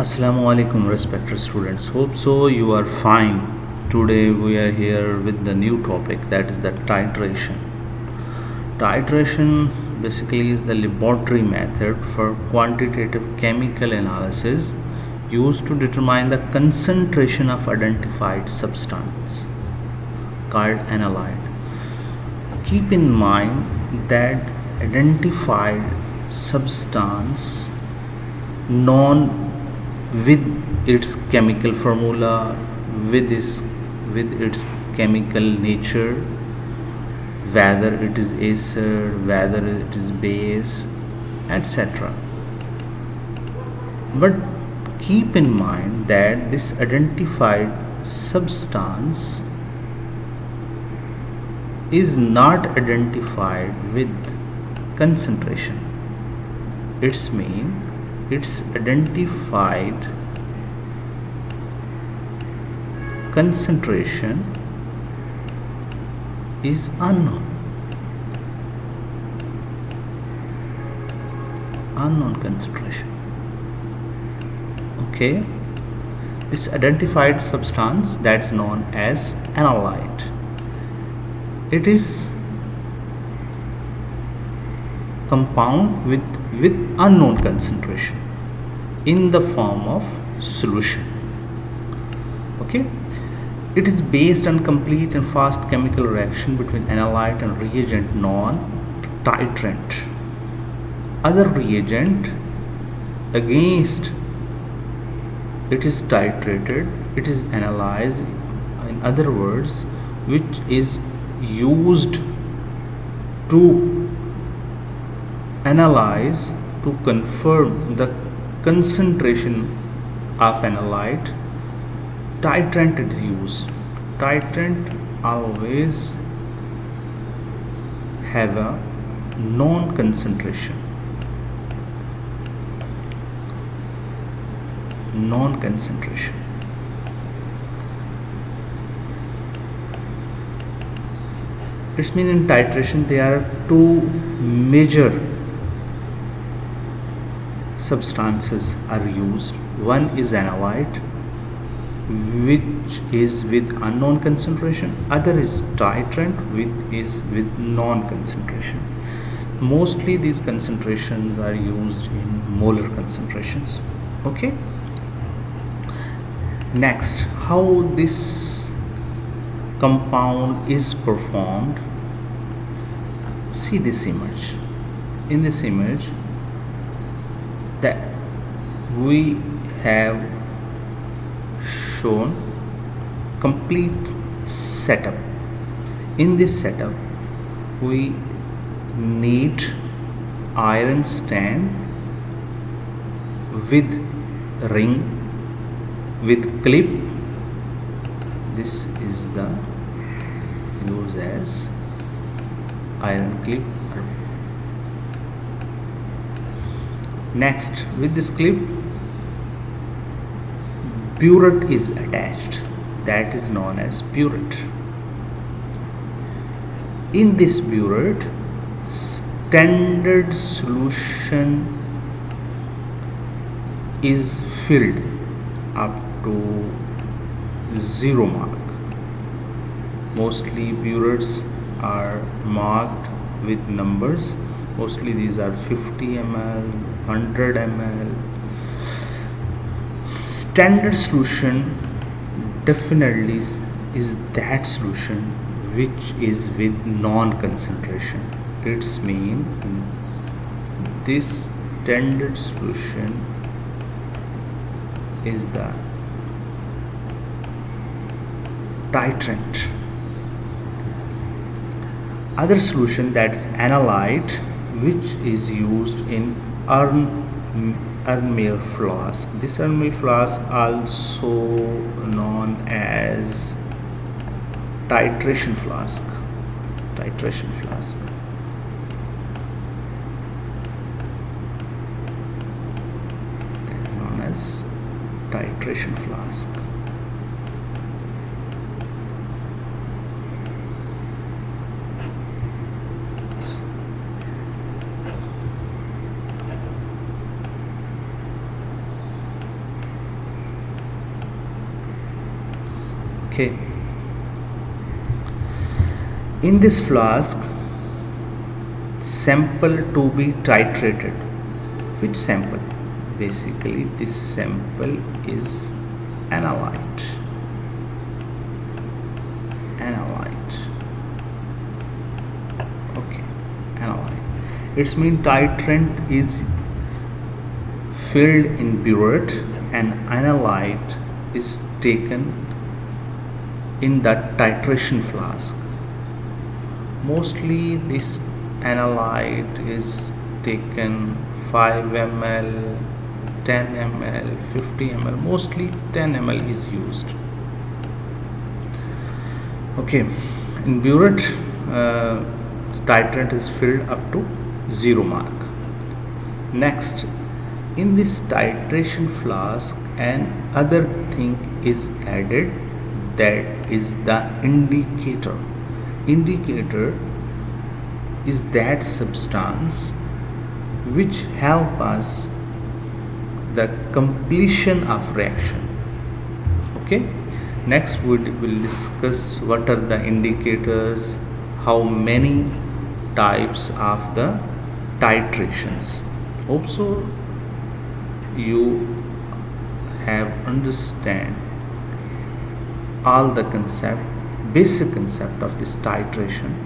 Assalamu alaikum respected students. Hope so you are fine. Today we are here with the new topic, that is the titration. Titration basically is the laboratory method for quantitative chemical analysis used to determine the concentration of identified substance called analyte. Keep in mind that identified substance known with its chemical formula, with its chemical nature, whether it is acid, whether it is base, etc. But keep in mind that this identified substance is not identified with concentration. Its identified concentration is unknown concentration. Okay, this identified substance, that's known as analyte. It is compound with unknown concentration in the form of solution. Okay, it is based on complete and fast chemical reaction between analyte and reagent known titrant. Other reagent against it is titrated, it is analyzed, in other words, which is used to analyze to confirm the concentration of analyte. Titrant is used. Titrant always have a known concentration. It means in titration there are two major substances are used. One is analyte, which is with unknown concentration. Other is titrant, which is with known concentration. Mostly these concentrations are used in molar concentrations. Okay, next, how this compound is performed. See this image. In this image that we have shown complete setup. In this setup we need iron stand with ring with clip. This is the used as iron clip. Next, with this clip burette is attached, that is known as burette. In this burette, standard solution is filled up to 0 mark. Mostly burettes are marked with numbers. Mostly these are 50 ml, 100 ml. Standard solution definitely is that solution which is with non-concentration. It's mean this standard solution is the titrant. Other solution, that's analyte, which is used in Ermel flask. This Ermel flask also known as titration flask. Known as titration flask. Okay, in this flask, sample to be titrated. Which sample? Basically this sample is analyte. Okay, analyte. It's mean titrant is filled in burette and analyte is taken in that titration flask. Mostly this analyte is taken 5 ml, 10 ml, 50 ml, mostly 10 ml is used. Okay, in burette titrant is filled up to 0 mark. Next, in this titration flask another thing is added, that is the indicator. Indicator is that substance which help us the completion of reaction. Okay, next we will discuss what are the indicators, how many types of the titrations. Hope so you have understand all the basic concept of this titration.